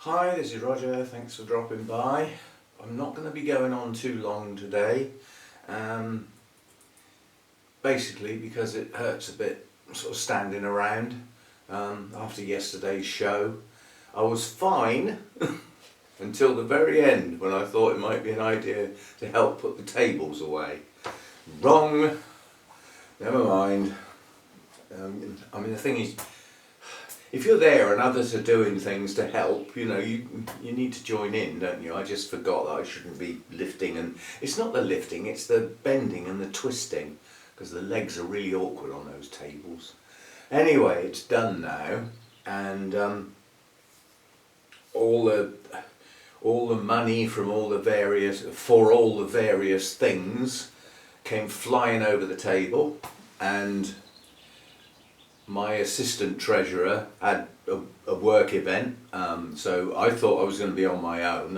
Hi, this is Roger, thanks for dropping by. I'm not going to be going on too long today, basically because it hurts a bit sort of standing around after yesterday's show. I was fine until the very end when I thought it might be an idea to help put the tables away. Wrong, never mind. I mean the thing is, if you're there and others are doing things to help, you need to join in, don't you? I just forgot that I shouldn't be lifting, and it's not the lifting, it's the bending and the twisting, because the legs are really awkward on those tables. Anyway, it's done now, and all the money from all the various things came flying over the table, and my assistant treasurer had a work event, so I thought I was going to be on my own.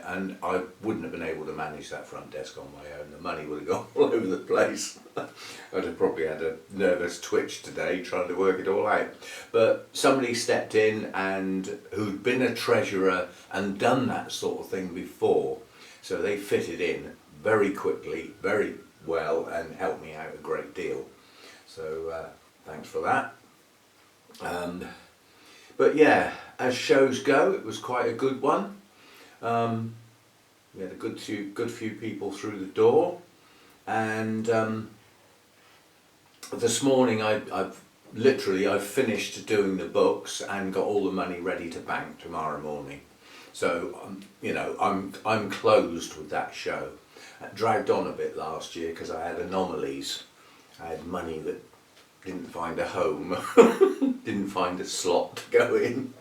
And I wouldn't have been able to manage that front desk on my own. The money would have gone all over the place. I'd have probably had a nervous twitch today trying to work it all out. But somebody stepped in and who'd been a treasurer and done that sort of thing before, so they fitted in very quickly, very well, and helped me out a great deal. So thanks for that. But yeah, as shows go, it was quite a good one. We had a good few people through the door, and this morning I've finished doing the books and got all the money ready to bank tomorrow morning. So I'm closed with that show. It dragged on a bit last year because I had anomalies. I had money that didn't find a home, didn't find a slot to go in.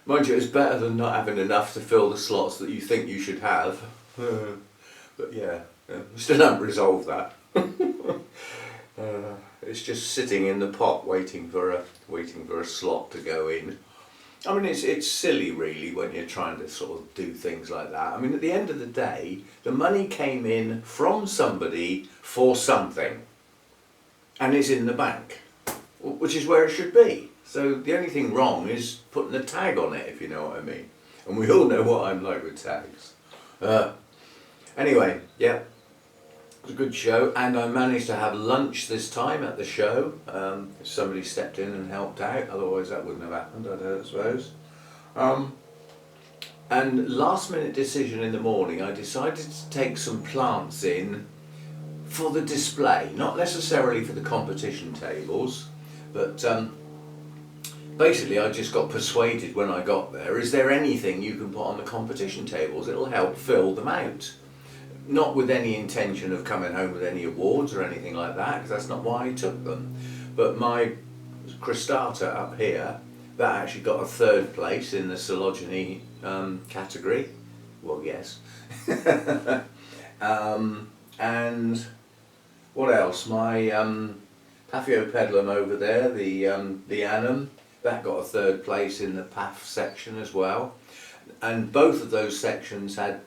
Mind you, it's better than not having enough to fill the slots that you think you should have. But yeah, we still haven't resolved that. It's just sitting in the pot waiting for a slot to go in. I mean, it's silly really when you're trying to sort of do things like that. I mean, at the end of the day, the money came in from somebody for something, and it's in the bank, which is where it should be. So the only thing wrong is putting a tag on it, if you know what I mean. And we all know what I'm like with tags. Anyway, yeah, it was a good show, and I managed to have lunch this time at the show. Somebody stepped in and helped out, otherwise that wouldn't have happened, I suppose. And last minute decision in the morning, I decided to take some plants in for the display, not necessarily for the competition tables, but basically I just got persuaded when I got there, is there anything you can put on the competition tables? It'll help fill them out. Not with any intention of coming home with any awards or anything like that, because that's not why I took them. But my cristata up here, that actually got a 3rd place in the coelogeny category. Well, yes. And what else? My Paphiopedilum over there, the annum, that got a 3rd place in the Paph section as well. And both of those sections had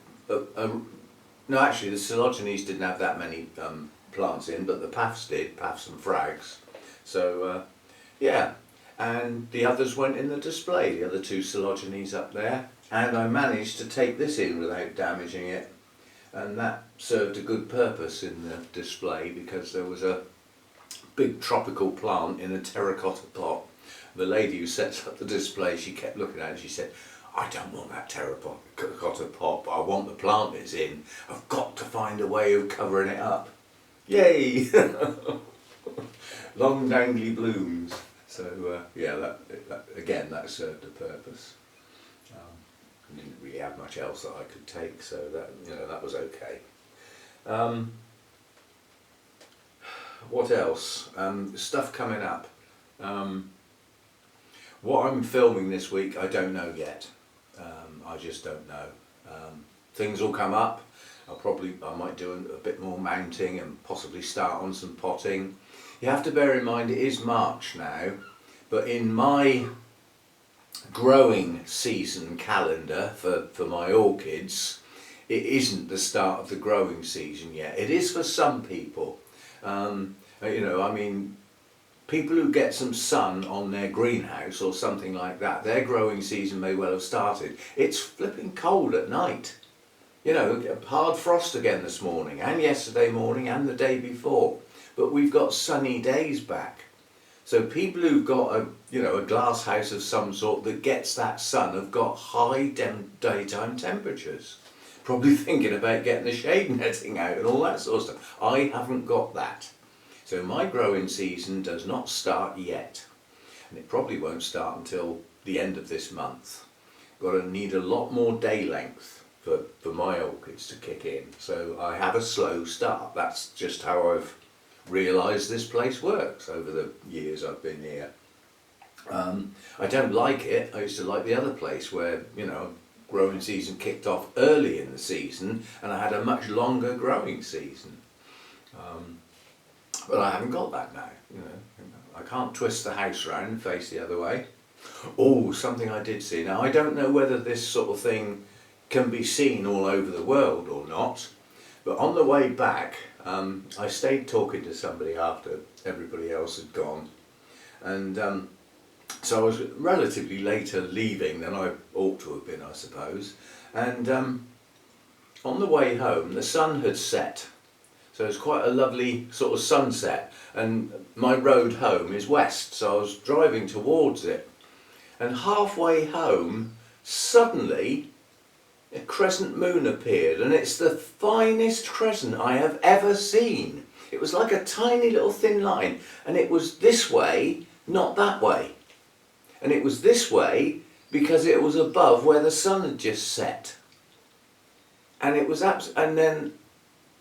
no, actually the coelogenies didn't have that many plants in, but the Paphs did, Paphs and Frags. So yeah, and the others went in the display, the other 2 coelogenies up there, and I managed to take this in without damaging it. And that served a good purpose in the display, because there was a big tropical plant in a terracotta pot. The lady who sets up the display, she kept looking at it and she said, I don't want that terracotta pot, but I want the plant it's in. I've got to find a way of covering it up. Yay! Long dangly blooms. So yeah, that served a purpose. I didn't really have much else that I could take, so that was okay. What else? Stuff coming up. What I'm filming this week, I don't know yet. I just don't know. Things will come up. I might do a bit more mounting and possibly start on some potting. You have to bear in mind it is March now, but in my growing season calendar for my orchids, it isn't the start of the growing season yet. It is for some people. I mean, people who get some sun on their greenhouse or something like that, their growing season may well have started. It's flipping cold at night. You know, hard frost again this morning and yesterday morning and the day before. But we've got sunny days back. So people who've got a glass house of some sort that gets that sun have got high daytime temperatures. Probably thinking about getting the shade netting out and all that sort of stuff. I haven't got that. So my growing season does not start yet. And it probably won't start until the end of this month. Got to need a lot more day length for my orchids to kick in. So I have a slow start. That's just how I've realised this place works over the years I've been here. I don't like it. I used to like the other place where, you know, growing season kicked off early in the season and I had a much longer growing season. But I haven't got that now, you know. I can't twist the house round and face the other way. Oh, something I did see. Now, I don't know whether this sort of thing can be seen all over the world or not, but on the way back, I stayed talking to somebody after everybody else had gone, and so I was relatively later leaving than I ought to have been, I suppose, and on the way home the sun had set, so it was quite a lovely sort of sunset, and my road home is west, so I was driving towards it, and halfway home suddenly a crescent moon appeared, and it's the finest crescent I have ever seen. It was like a tiny little thin line, and it was this way, not that way. And it was this way because it was above where the sun had just set. And it was and then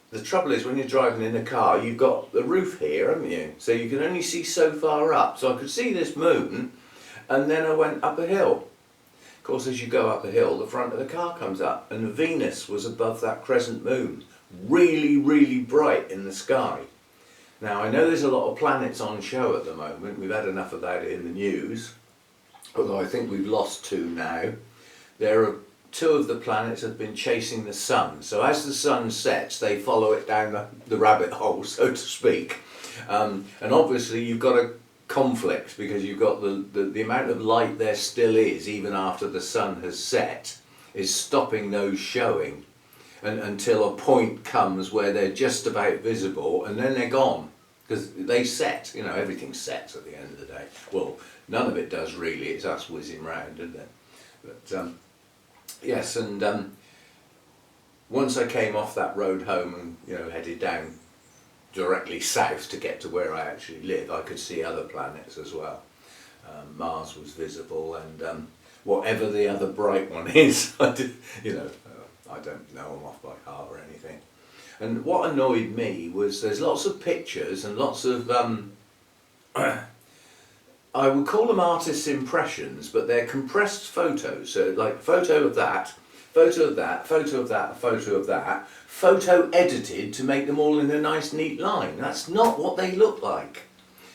the trouble is when you're driving in a car, you've got the roof here, haven't you? So you can only see so far up. So I could see this moon, and then I went up a hill. Of course, as you go up a hill, the front of the car comes up, and Venus was above that crescent moon, really, really bright in the sky. Now, I know there's a lot of planets on show at the moment. We've had enough about it in the news, although I think we've lost two now. There are two of the planets have been chasing the sun. So as the sun sets, they follow it down the rabbit hole, so to speak. And obviously, you've got a conflict because you've got the amount of light there still is even after the sun has set is stopping those showing and until a point comes where they're just about visible and then they're gone because they set, you know, everything sets at the end of the day. Well, none of it does really, it's us whizzing round, isn't it? But yes, and once I came off that road home and, you know, headed down directly south to get to where I actually live, I could see other planets as well. Mars was visible, and whatever the other bright one is, I don't know them off by heart or anything. And what annoyed me was there's lots of pictures and lots of I would call them artists' impressions, but they're compressed photos. So like photo of that, photo of that, photo of that, photo of that, photo edited to make them all in a nice neat line. That's not what they look like.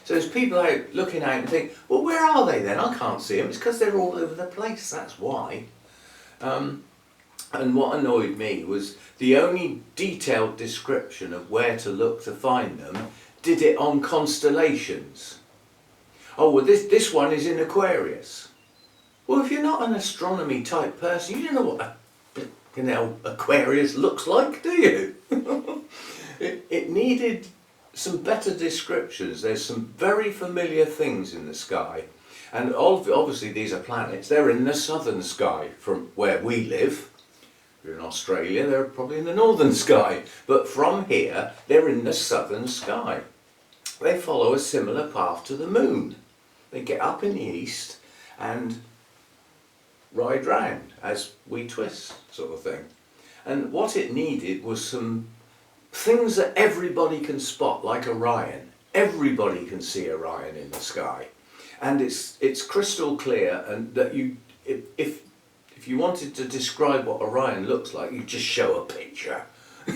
So there's people out looking out and think, well, where are they then? I can't see them. It's because they're all over the place, that's why. And what annoyed me was the only detailed description of where to look to find them did it on constellations. Oh, well, this one is in Aquarius. Well, if you're not an astronomy type person, you don't know what Aquarius looks like, do you? it needed some better descriptions. There's some very familiar things in the sky. And obviously these are planets. They're in the southern sky from where we live. If you're in Australia, they're probably in the northern sky. But from here, they're in the southern sky. They follow a similar path to the moon. They get up in the east and ride round as we twist, sort of thing. And what it needed was some things that everybody can spot, like Orion. Everybody can see Orion in the sky. And it's crystal clear, and that if you wanted to describe what Orion looks like, you just show a picture,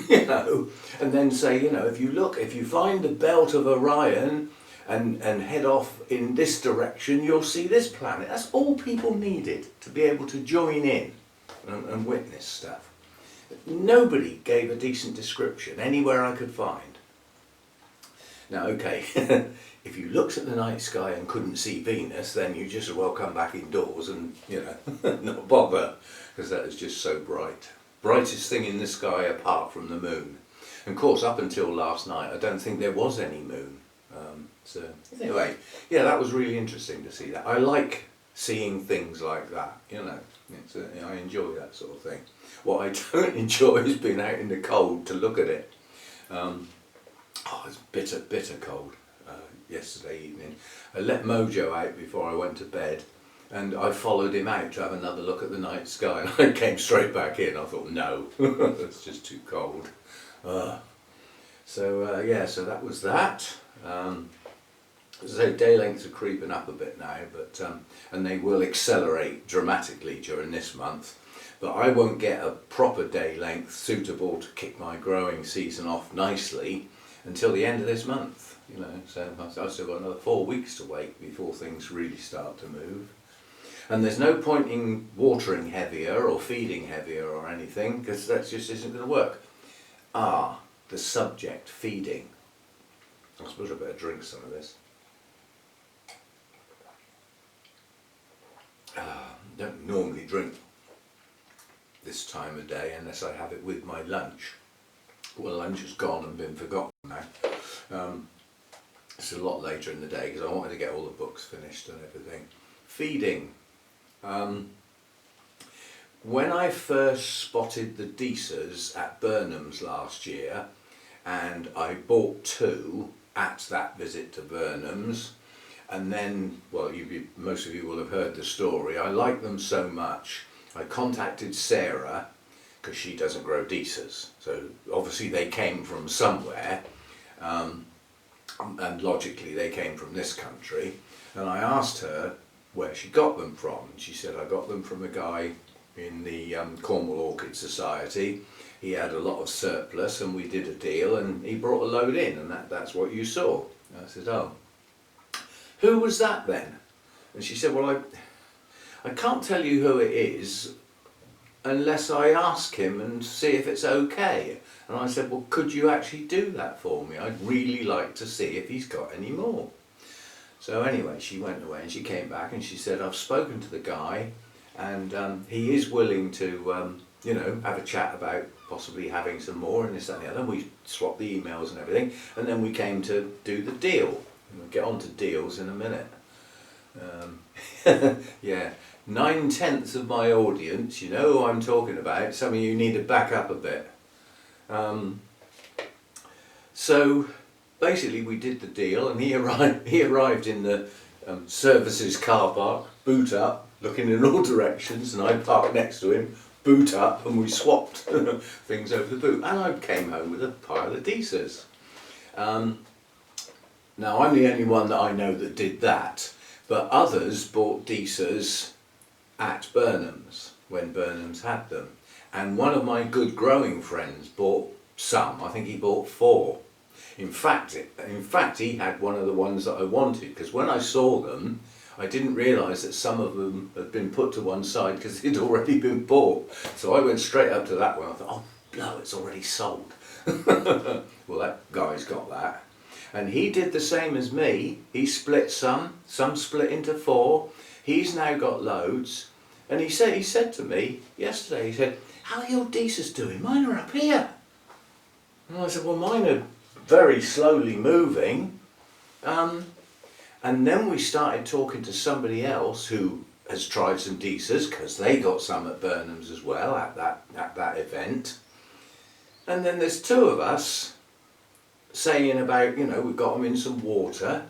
you know, and then say, you know, if you find the belt of Orion and head off in this direction, you'll see this planet. That's all people needed to be able to join in and witness stuff. Nobody gave a decent description anywhere I could find. Now, okay, if you looked at the night sky and couldn't see Venus, then you just as well come back indoors and, you know, not bother, because that is just so bright. Brightest thing in the sky apart from the moon. And of course, up until last night, I don't think there was any moon. So anyway, yeah, that was really interesting to see that. I like seeing things like that, you know. I enjoy that sort of thing. What I don't enjoy is being out in the cold to look at it. It's bitter cold yesterday evening. I let Mojo out before I went to bed, and I followed him out to have another look at the night sky, and I came straight back in. I thought, no, it's just too cold. So that was that. As I say, day lengths are creeping up a bit now, but and they will accelerate dramatically during this month. But I won't get a proper day length suitable to kick my growing season off nicely until the end of this month. You know, so I've still got another 4 weeks to wait before things really start to move. And there's no point in watering heavier or feeding heavier or anything, because that just isn't going to work. The subject, feeding. I suppose I better drink some of this. Don't normally drink this time of day unless I have it with my lunch. Well, lunch has gone and been forgotten now. It's a lot later in the day because I wanted to get all the books finished and everything. Feeding. When I first spotted the Deesers at Burnham's last year, and I bought 2 at that visit to Burnham's, and then, well, most of you will have heard the story. I like them so much, I contacted Sarah, because she doesn't grow Deesers, so obviously they came from somewhere, and logically they came from this country, and I asked her where she got them from. She said, I got them from a guy in the Cornwall Orchid Society. He had a lot of surplus and we did a deal and he brought a load in, and that's what you saw. And I said, oh, who was that then? And she said, well, I can't tell you who it is unless I ask him and see if it's okay. And I said, well, could you actually do that for me? I'd really like to see if he's got any more. So anyway, she went away and she came back and she said, I've spoken to the guy and he is willing to, you know, have a chat about possibly having some more and this, that and the other. We swapped the emails and everything, and then we came to do the deal. And we'll get on to deals in a minute. Yeah, 9/10 of my audience, you know who I'm talking about. Some of you need to back up a bit. So basically we did the deal and he arrived in the services car park, boot up, looking in all directions, and I parked next to him, boot up, and we swapped things over the boot, and I came home with a pile of Deesers. Now I'm the only one that I know that did that, but others bought Deesers at Burnham's when Burnham's had them, and one of my good growing friends bought some. I think he bought 4. In fact, he had one of the ones that I wanted, because when I saw them, I didn't realise that some of them had been put to one side because they'd already been bought. So I went straight up to that one. I thought, oh no, it's already sold. Well, that guy's got that. And he did the same as me. He split some split into 4. He's now got loads. And he said to me yesterday, he said, how are your Deesers doing? Mine are up here. And I said, well, mine are very slowly moving. And then we started talking to somebody else who has tried some Deesers, because they got some at Burnham's as well at that event. And then there's 2 of us saying about, you know, we've got them in some water.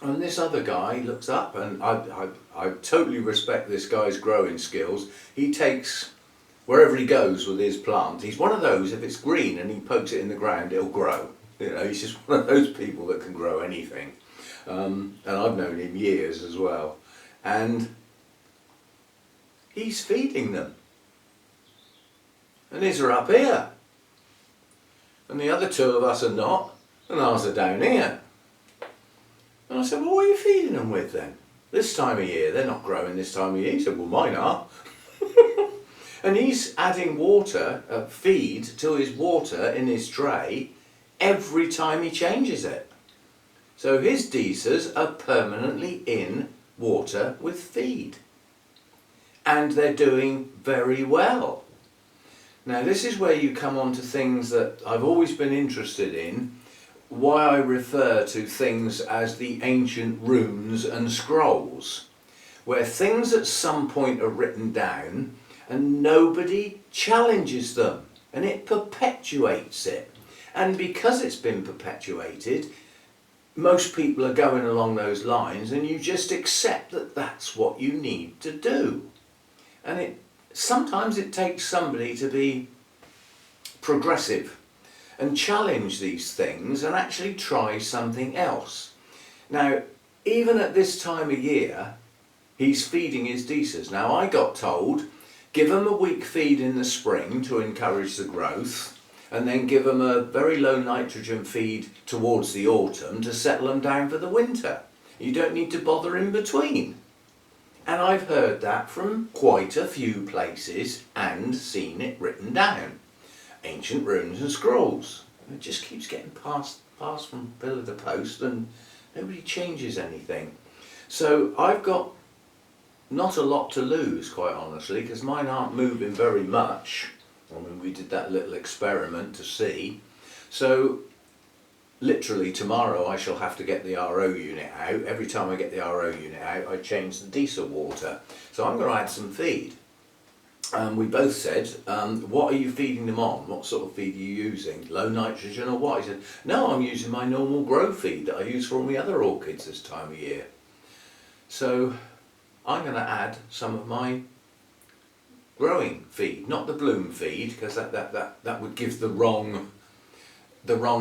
And this other guy looks up, and I totally respect this guy's growing skills. He takes wherever he goes with his plant. He's one of those, if it's green and he pokes it in the ground, it'll grow. You know, he's just one of those people that can grow anything. And I've known him years as well. And he's feeding them. And his are up here. And the other 2 of us are not. And ours are down here. And I said, well, what are you feeding them with then? This time of year, they're not growing this time of year. He said, well, mine are. And he's adding water, feed to his water in his tray every time he changes it. So his Disas are permanently in water with feed. And they're doing very well. Now this is where you come on to things that I've always been interested in, why I refer to things as the ancient runes and scrolls, where things at some point are written down and nobody challenges them, and it perpetuates it. And because it's been perpetuated, most people are going along those lines, and you just accept that that's what you need to do. And sometimes it takes somebody to be progressive and challenge these things and actually try something else. Now, even at this time of year, he's feeding his Disas. Now, I got told, give them a weak feed in the spring to encourage the growth, and then give them a very low nitrogen feed towards the autumn to settle them down for the winter. You don't need to bother in between. And I've heard that from quite a few places and seen it written down. Ancient runes and scrolls. It just keeps getting passed from pillar to post, and nobody changes anything. So I've got not a lot to lose, quite honestly, because mine aren't moving very much. I mean, we did that little experiment to see. So literally tomorrow I shall have to get the RO unit out. Every time I get the RO unit out, I change the Disa water. So I'm going to add some feed. We both said, what are you feeding them on? What sort of feed are you using? Low nitrogen or what? He said, no, I'm using my normal grow feed that I use for all my other orchids this time of year. So I'm going to add some of my growing feed, not the bloom feed, because that would give the wrong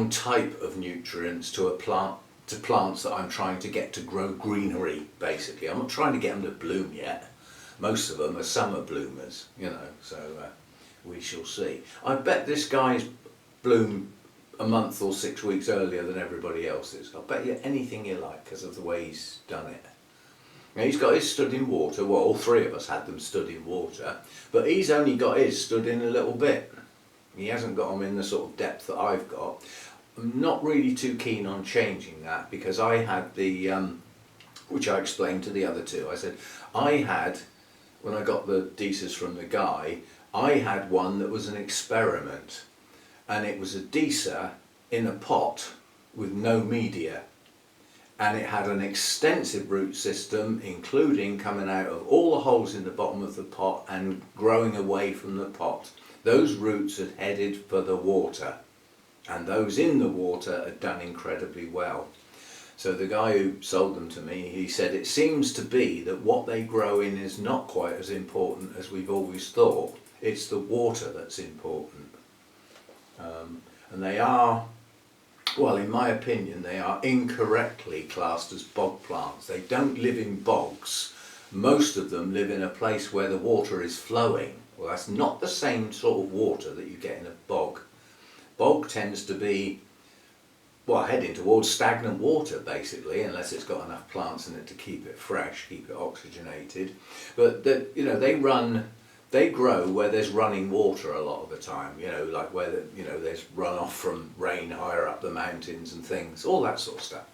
type of nutrients to a plant, to plants that I'm trying to get to grow greenery, basically. I'm not trying to get them to bloom yet. Most of them are summer bloomers, so we shall see. I bet this guy's bloom a month or 6 weeks earlier than everybody else's. I'll bet you anything you like because of the way he's done it. Now he's got his stood in water. Well, all three of us had them stood in water, but he's only got his stood in a little bit. He hasn't got them in the sort of depth that I've got. I'm not really too keen on changing that, because I had the, which I explained to the other two, I said, when I got the Disas from the guy, I had one that was an experiment, and it was a Disa in a pot with no media, and it had an extensive root system, including coming out of all the holes in the bottom of the pot and growing away from the pot. Those roots had headed for the water, and those in the water had done incredibly well. So the guy who sold them to me, he said it seems to be that what they grow in is not quite as important as we've always thought. It's the water that's important. And they are, well, in my opinion, they are incorrectly classed as bog plants. They don't live in bogs. Most of them live in a place where the water is flowing. Well, that's not the same sort of water that you get in a bog. Bog tends to be, well, heading towards stagnant water, basically, unless it's got enough plants in it to keep it fresh, keep it oxygenated. But they grow where there's running water a lot of the time, like where there's runoff from rain higher up the mountains and things, all that sort of stuff.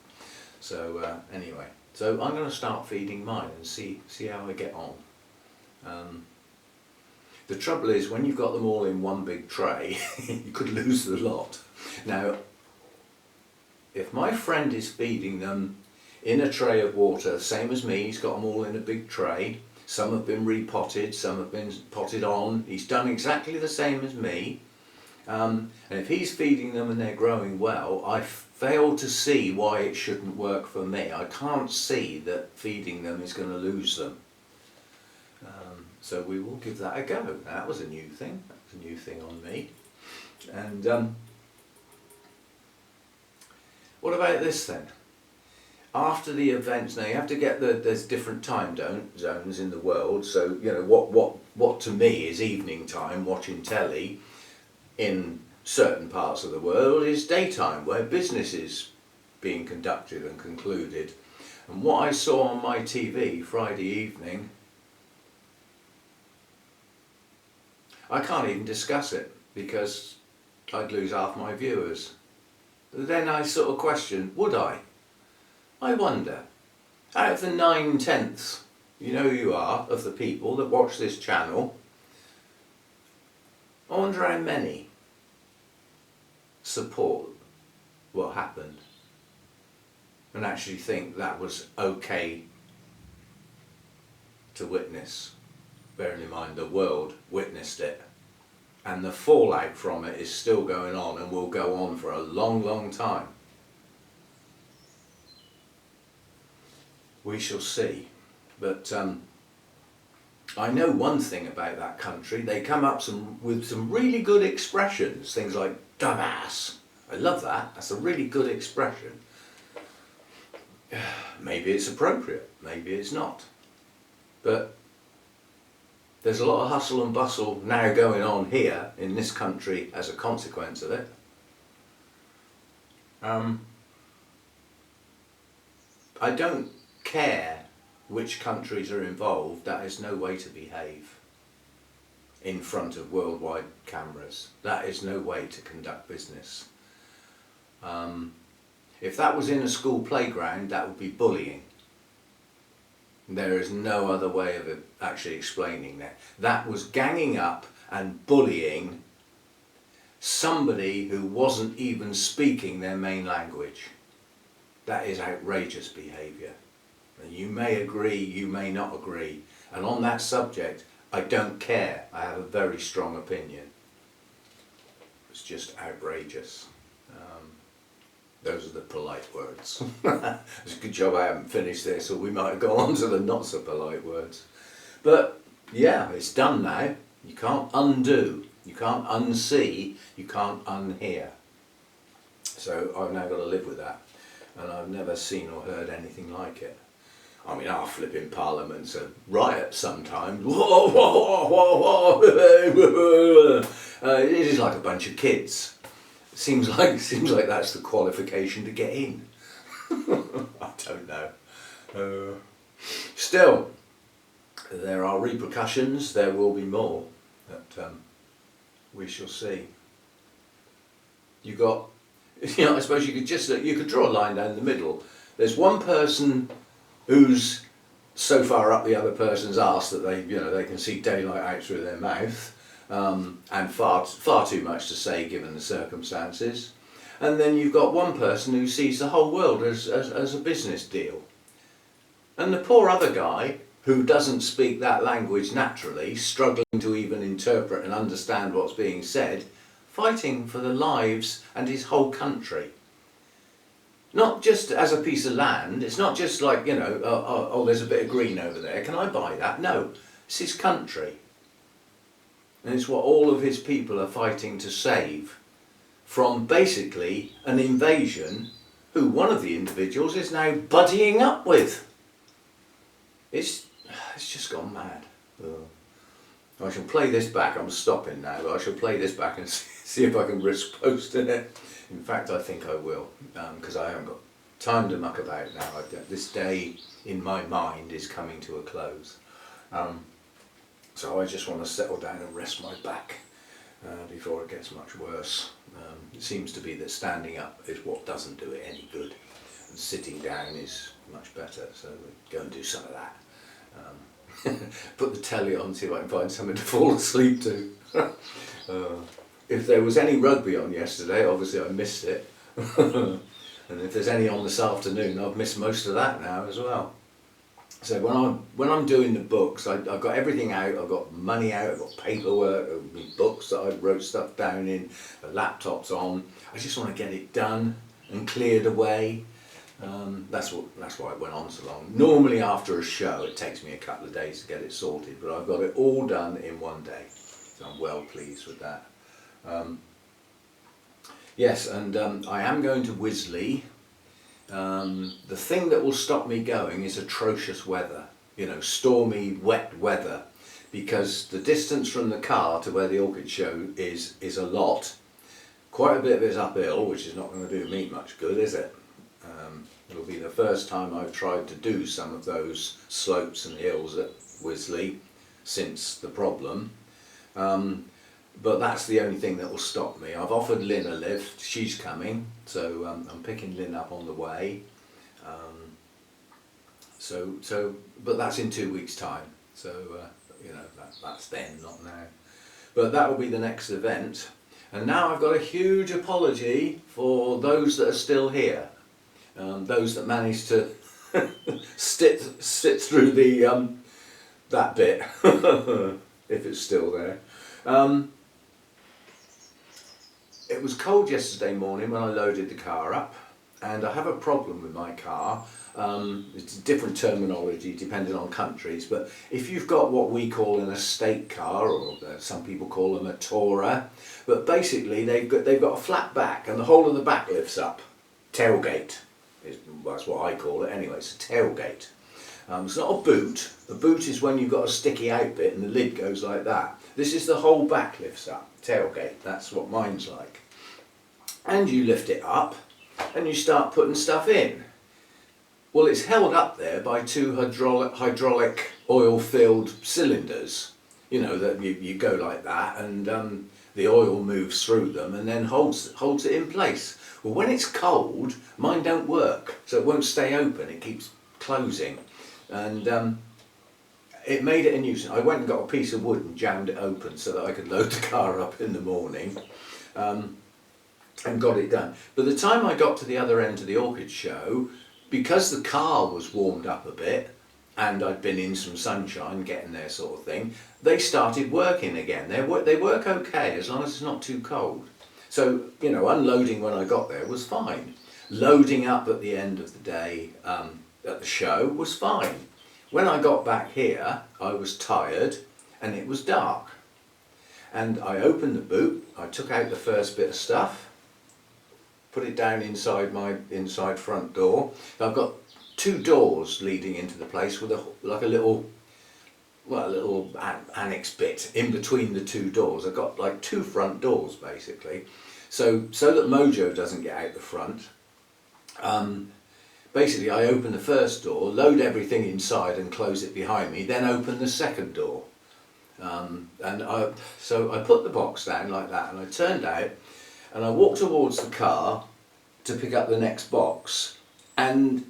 So anyway, so I'm going to start feeding mine and see how I get on. The trouble is, when you've got them all in one big tray, you could lose the lot. Now, if my friend is feeding them in a tray of water, same as me, he's got them all in a big tray, some have been repotted, some have been potted on, he's done exactly the same as me, and if he's feeding them and they're growing well, I fail to see why it shouldn't work for me. I can't see that feeding them is going to lose them. So we will give that a go. That was a new thing. That was a new thing on me. And what about this then? After the events, now you have to get there's different time zones in the world. So what to me is evening time, watching telly. In certain parts of the world is daytime, where business is being conducted and concluded. And what I saw on my TV Friday evening, I can't even discuss it because I'd lose half my viewers. Then I sort of question, would I? I wonder, out of the 9/10, you know who you are, of the people that watch this channel, I wonder how many support what happened and actually think that was okay to witness, bearing in mind the world witnessed it and the fallout from it is still going on and will go on for a long, long time. We shall see. But I know one thing about that country. They come up with some really good expressions, things like dumbass. I love that. That's a really good expression. Maybe it's appropriate, maybe it's not. But there's a lot of hustle and bustle now going on here in this country as a consequence of it. I don't care which countries are involved. That is no way to behave in front of worldwide cameras. That is no way to conduct business. If that was in a school playground, that would be bullying. There is no other way of actually explaining that. That was ganging up and bullying somebody who wasn't even speaking their main language. That is outrageous behaviour. And you may agree, you may not agree. And on that subject, I don't care. I have a very strong opinion. It's just outrageous. Those are the polite words. It's a good job I haven't finished this, or we might go on to the not so polite words. But yeah, it's done now. You can't undo, you can't unsee, you can't unhear. So I've now got to live with that. And I've never seen or heard anything like it. I mean, our flipping Parliament's a riot sometimes. Whoa, whoa, whoa, whoa. It is like a bunch of kids. Seems like that's the qualification to get in. I don't know. Still, there are repercussions. There will be more, but we shall see. I suppose you could draw a line down the middle. There's one person who's so far up the other person's arse that they can see daylight out through their mouth. And far too much to say given the circumstances. And then you've got one person who sees the whole world as a business deal. And the poor other guy, who doesn't speak that language naturally, struggling to even interpret and understand what's being said, fighting for the lives and his whole country. Not just as a piece of land. It's not just like, oh, there's a bit of green over there, can I buy that? No, it's his country. And it's what all of his people are fighting to save from basically an invasion who one of the individuals is now buddying up with. It's just gone mad. I shall play this back. I'm stopping now, but I shall play this back and see if I can risk posting it. In fact, I think I will, because I haven't got time to muck about now. This day in my mind is coming to a close. So I just want to settle down and rest my back before it gets much worse. It seems to be that standing up is what doesn't do it any good, and sitting down is much better, so we'll go and do some of that. Put the telly on, see if I can find something to fall asleep to. If there was any rugby on yesterday, obviously I missed it. And if there's any on this afternoon, I've missed most of that now as well. So when I'm doing the books, I've got everything out. I've got money out. I've got paperwork, my books that I wrote stuff down in. The laptop's on. I just want to get it done and cleared away. That's why it went on so long. Normally after a show, it takes me a couple of days to get it sorted, but I've got it all done in one day. So I'm well pleased with that. Yes, and I am going to Wisley. The thing that will stop me going is atrocious weather, stormy, wet weather, because the distance from the car to where the Orchid show is a lot. Quite a bit of it is uphill, which is not going to do me much good, is it? It'll be the first time I've tried to do some of those slopes and hills at Wisley since the problem. But that's the only thing that will stop me. I've offered Lynn a lift, she's coming, so I'm picking Lynn up on the way. But that's in 2 weeks' time. So you know, that's then, not now. But that will be the next event. And now I've got a huge apology for those that are still here, those that managed to sit through the that bit, if it's still there. It was cold yesterday morning when I loaded the car up, and I have a problem with my car. It's a different terminology depending on countries, but if you've got what we call an estate car, or some people call them a tourer, but basically they've got a flat back and the whole of the back lifts up. Tailgate, that's what I call it anyway, it's a tailgate. It's not a boot. A boot is when you've got a sticky out bit and the lid goes like that. This is the whole back lifts up, tailgate, that's what mine's like. And you lift it up and you start putting stuff in. Well, it's held up there by two hydraulic oil-filled cylinders, you know, that you go like that, and the oil moves through them and then holds it in place. Well, when it's cold, mine don't work, so it won't stay open, it keeps closing. And it made it a nuisance. I went and got a piece of wood and jammed it open so that I could load the car up in the morning, and got it done. By the time I got to the other end of the Orchid show, because the car was warmed up a bit and I'd been in some sunshine getting there sort of thing, they started working again. They work okay as long as it's not too cold. So, you know, unloading when I got there was fine. Loading up at the end of the day at the show was fine. When I got back here, I was tired and it was dark. And I opened the boot, I took out the first bit of stuff, put it down inside my front door. I've got two doors leading into the place with a little annex bit in between the two doors. I've got like two front doors basically, so that Mojo doesn't get out the front. Basically, I open the first door, load everything inside and close it behind me, then open the second door. So I put the box down like that and I turned out and I walked towards the car to pick up the next box, and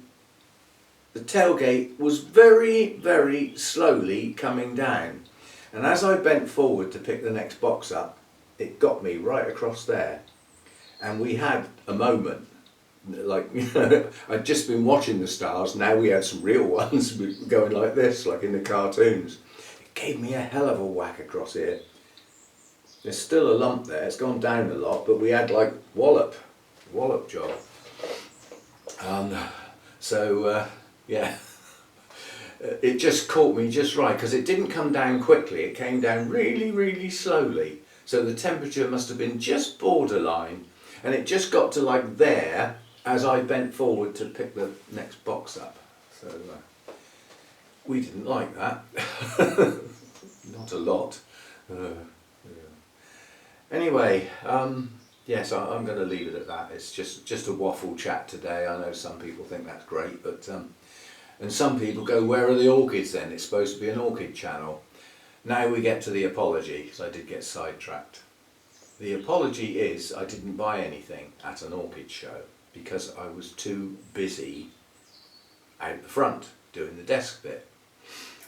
the tailgate was very, very slowly coming down. And as I bent forward to pick the next box up, it got me right across there. And we had a moment, like, you know, I'd just been watching the stars, now we had some real ones going like this, like in the cartoons. It gave me a hell of a whack across here. There's still a lump there, it's gone down a lot, but we had like wallop job. Yeah, it just caught me just right, because it didn't come down quickly, it came down really, really slowly. So the temperature must have been just borderline, and it just got to like there as I bent forward to pick the next box up. So we didn't like that. Not a lot. Anyway, yes, I'm going to leave it at that. It's just a waffle chat today. I know some people think that's great, but and some people go, where are the orchids then? It's supposed to be an orchid channel. Now we get to the apology, because I did get sidetracked. The apology is I didn't buy anything at an orchid show because I was too busy out the front doing the desk bit.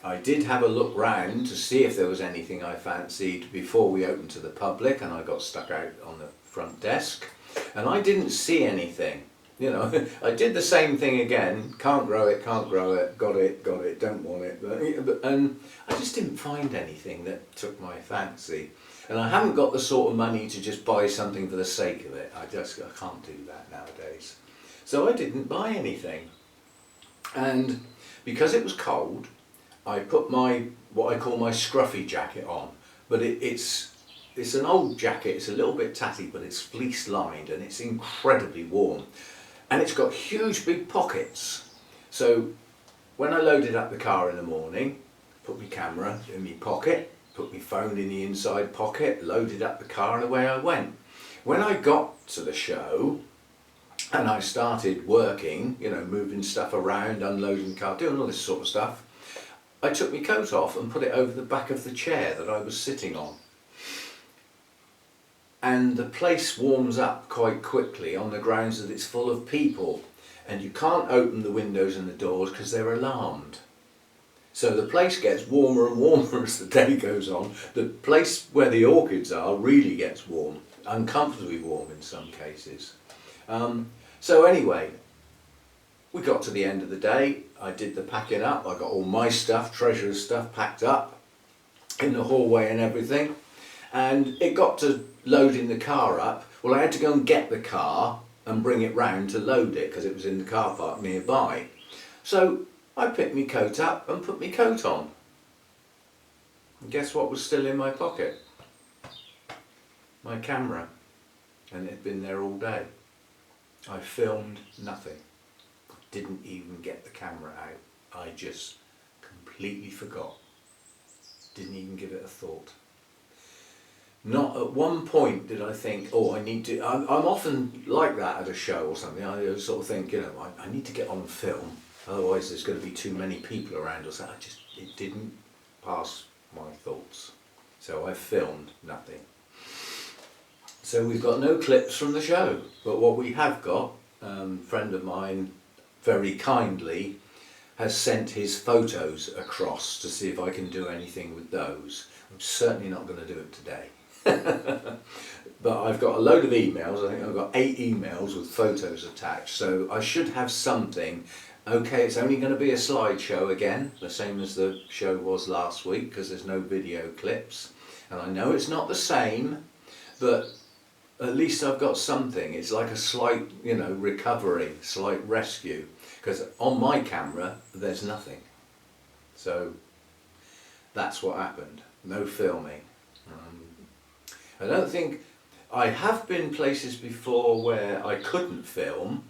I did have a look round to see if there was anything I fancied before we opened to the public, and I got stuck out on the front desk and I didn't see anything. You know, I did the same thing again, can't grow it, got it, don't want it, and I just didn't find anything that took my fancy. And I haven't got the sort of money to just buy something for the sake of it. I can't do that nowadays. So I didn't buy anything. And because it was cold, I put what I call my scruffy jacket on. But it's an old jacket, it's a little bit tatty, but it's fleece lined and it's incredibly warm. And it's got huge big pockets. So when I loaded up the car in the morning, put my camera in my pocket, put my phone in the inside pocket, loaded up the car, and away I went. When I got to the show and I started working, you know, moving stuff around, unloading the car, doing all this sort of stuff, I took my coat off and put it over the back of the chair that I was sitting on. And the place warms up quite quickly on the grounds that it's full of people. and you can't open the windows and the doors because they're alarmed. So the place gets warmer and warmer as the day goes on. The place where the orchids are really gets warm, uncomfortably warm in some cases. So anyway, we got to the end of the day. I did the packing up. I got all my stuff, treasurer's stuff, packed up in the hallway and everything. And it got to loading the car up. Well, I had to go and get the car and bring it round to load it because it was in the car park nearby. So I picked my coat up and put my coat on. And guess what was still in my pocket? My camera. And it had been there all day. I filmed nothing. Didn't even get the camera out. I just completely forgot. Didn't even give it a thought. Not at one point did I think, oh, I need to, I'm often like that at a show or something. I sort of think, you know, I need to get on film, otherwise there's going to be too many people around or something. It didn't pass my thoughts. So I filmed nothing. So we've got no clips from the show, but what we have got, a friend of mine very kindly has sent his photos across to see if I can do anything with those. I'm certainly not going to do it today. But I've got a load of emails. I think I've got 8 emails with photos attached, so I should have something. Okay, it's only going to be a slideshow again, the same as the show was last week, because there's no video clips. And I know it's not the same, but at least I've got something. It's like a slight, you know, recovery, slight rescue, because on my camera there's nothing. So that's what happened. No filming. I don't think, I have been places before where I couldn't film,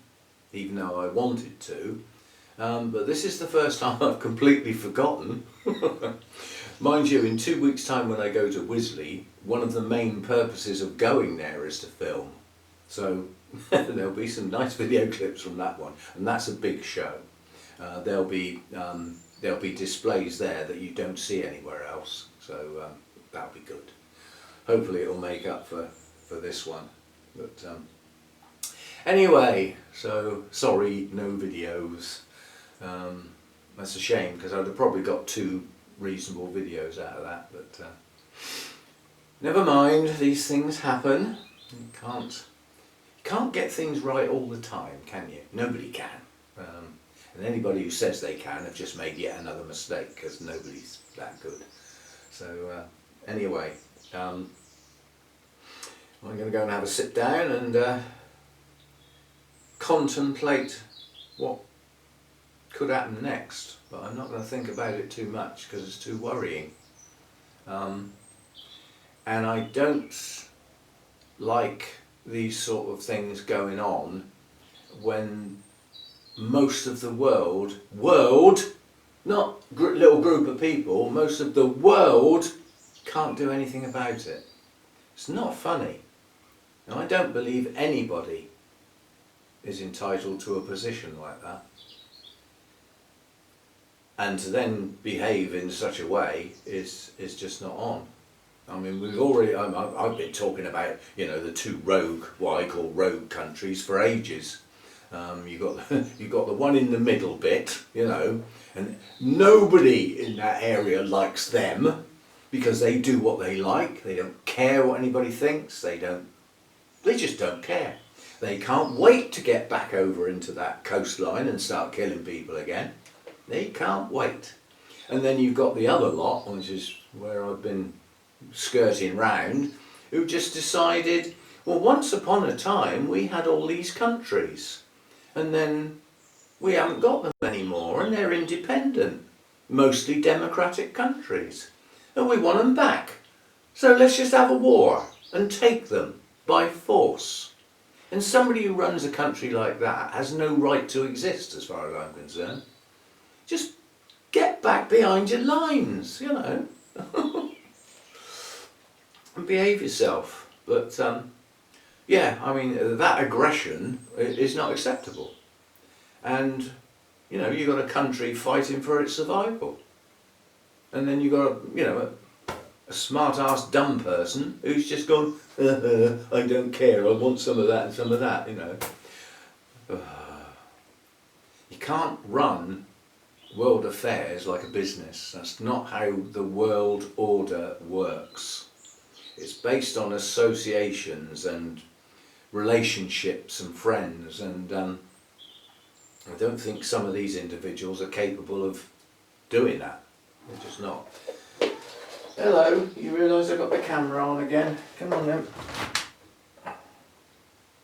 even though I wanted to, but this is the first time I've completely forgotten. Mind you, in 2 weeks' time when I go to Wisley, one of the main purposes of going there is to film. So there'll be some nice video clips from that one, and that's a big show. There'll be displays there that you don't see anywhere else, so that'll be good. Hopefully it'll make up for this one. But anyway, so sorry, no videos. That's a shame, because I'd have probably got 2 reasonable videos out of that, but never mind, these things happen. You can't get things right all the time, can you? Nobody can. And anybody who says they can have just made yet another mistake, because nobody's that good. So anyway, I'm going to go and have a sit down and contemplate what could happen next, but I'm not going to think about it too much because it's too worrying. And I don't like these sort of things going on when most of the world, not little group of people, most of the world can't do anything about it. It's not funny. And I don't believe anybody is entitled to a position like that. And to then behave in such a way is just not on. I mean, we've already, I've been talking about, you know, the 2 rogue, what I call rogue countries for ages. You've got the one in the middle bit, you know, and nobody in that area likes them because they do what they like. They don't care what anybody thinks. They just don't care. They can't wait to get back over into that coastline and start killing people again. They can't wait. And then you've got the other lot, which is where I've been skirting round, who just decided, well, once upon a time we had all these countries, and then we haven't got them anymore, and they're independent, mostly democratic countries, and we want them back. So let's just have a war and take them by force. And somebody who runs a country like that has no right to exist, as far as I'm concerned. Just get back behind your lines, you know, and behave yourself. But yeah, I mean, that aggression is not acceptable. And, you know, you've got a country fighting for its survival. And then you've got, you know, a smart-ass dumb person who's just gone, I don't care, I want some of that and some of that, you know. can't run world affairs like a business. That's not how the world order works. It's based on associations and relationships and friends, and I don't think some of these individuals are capable of doing that. They're just not. Hello, you realise I've got the camera on again? Come on then.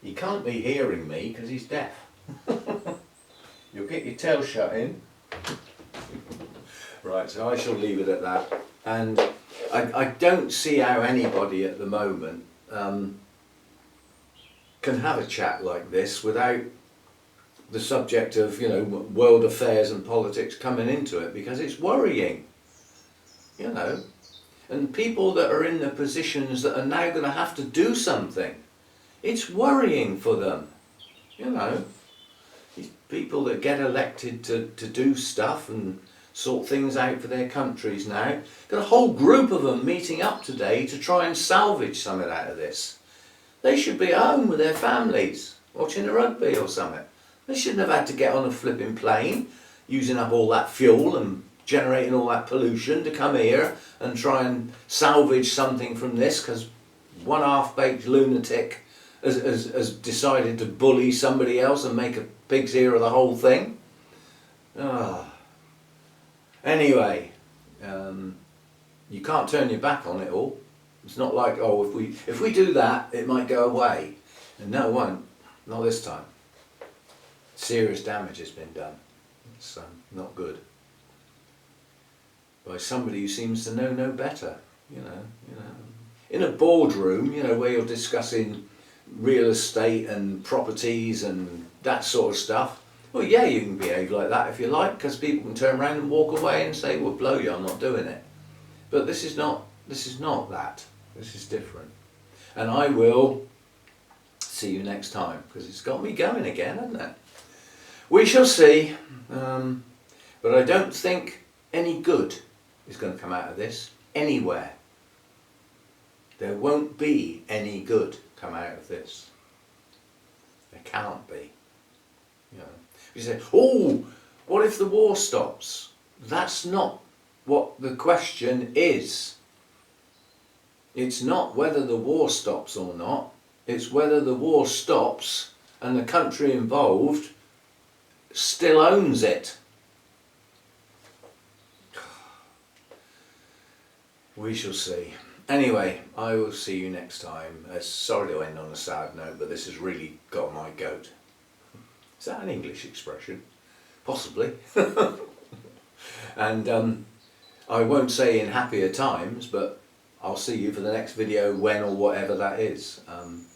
He can't be hearing me because he's deaf. You'll get your tail shut in. Right, so I shall leave it at that. And I don't see how anybody at the moment can have a chat like this without the subject of, you know, world affairs and politics coming into it, because it's worrying, you know. And people that are in the positions that are now going to have to do something, it's worrying for them, you know. These people that get elected to do stuff and sort things out for their countries now, got a whole group of them meeting up today to try and salvage something out of this. They should be at home with their families, watching the rugby or something. They shouldn't have had to get on a flipping plane, using up all that fuel and generating all that pollution to come here and try and salvage something from this, because one half-baked lunatic has decided to bully somebody else and make a pig's ear of the whole thing. Anyway, you can't turn your back on it all. It's not like, oh, if we do that, it might go away. And no, it won't. Not this time. Serious damage has been done. It's not good. By somebody who seems to know no better, you know. In a boardroom, you know, where you're discussing real estate and properties and that sort of stuff, well, yeah, you can behave like that if you like, because people can turn around and walk away and say, well, blow you, I'm not doing it. But this is not that. This is different. And I will see you next time, because it's got me going again, hasn't it? We shall see, but I don't think any good is going to come out of this anywhere. There won't be any good come out of this. There can't be. You know, you say, oh, what if the war stops? That's not what the question is. It's not whether the war stops or not. It's whether the war stops and the country involved still owns it. We shall see. Anyway, I will see you next time. Sorry to end on a sad note, but this has really got my goat. Is that an English expression? Possibly. And I won't say in happier times, but I'll see you for the next video, when or whatever that is.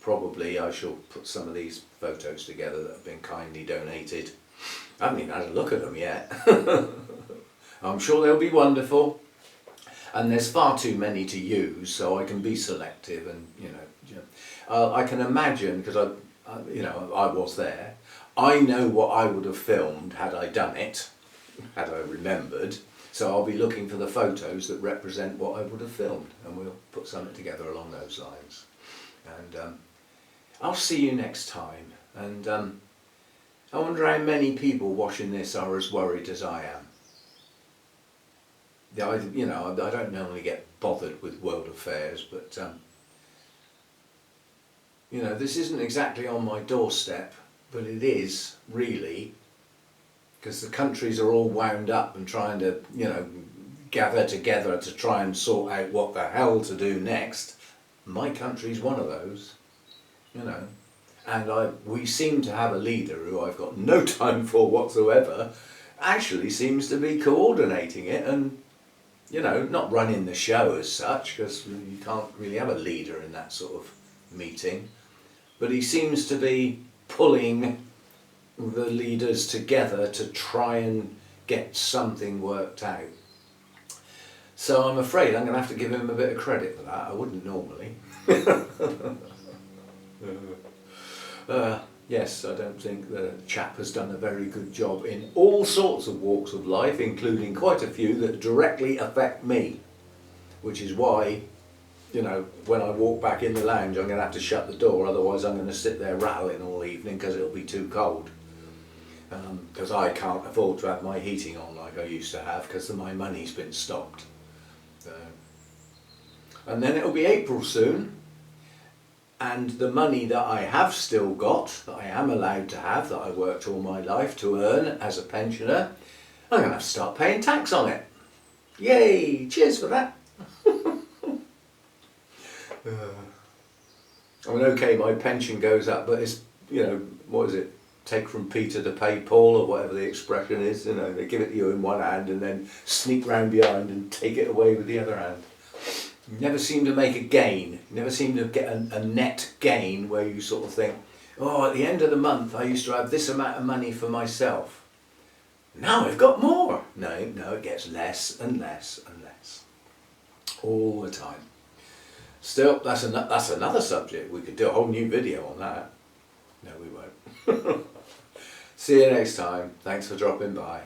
Probably I shall put some of these photos together that have been kindly donated. I haven't even had a look at them yet. I'm sure they'll be wonderful. And there's far too many to use, so I can be selective, and I can imagine, because I was there. I know what I would have filmed had I done it, had I remembered. So I'll be looking for the photos that represent what I would have filmed, and we'll put something together along those lines. And I'll see you next time. And I wonder how many people watching this are as worried as I am. I don't normally get bothered with world affairs, but this isn't exactly on my doorstep, but it is really, because the countries are all wound up and trying to, gather together to try and sort out what the hell to do next. My country's one of those, and we seem to have a leader who I've got no time for whatsoever, actually seems to be coordinating it and not running the show as such, because you can't really have a leader in that sort of meeting. But he seems to be pulling the leaders together to try and get something worked out. So I'm afraid I'm going to have to give him a bit of credit for that. I wouldn't normally. Yes, I don't think the chap has done a very good job in all sorts of walks of life, including quite a few that directly affect me. Which is why, when I walk back in the lounge, I'm going to have to shut the door, otherwise I'm going to sit there rattling all evening because it'll be too cold. because I can't afford to have my heating on like I used to have because my money's been stopped. So. And then it'll be April soon, and the money that I have still got, that I am allowed to have, that I worked all my life to earn as a pensioner, I'm going to have to start paying tax on it. Yay! Cheers for that. I mean, okay, my pension goes up, but it's, you know, what is it? Take from Peter to pay Paul, or whatever the expression is. You know, they give it to you in one hand and then sneak round behind and take it away with the other hand. You never seem to make a gain. You never seem to get a net gain where you sort of think, oh, at the end of the month I used to have this amount of money for myself. Now I've got more. No, it gets less and less and less. All the time. Still, that's another subject. We could do a whole new video on that. No, we won't. See you next time. Thanks for dropping by.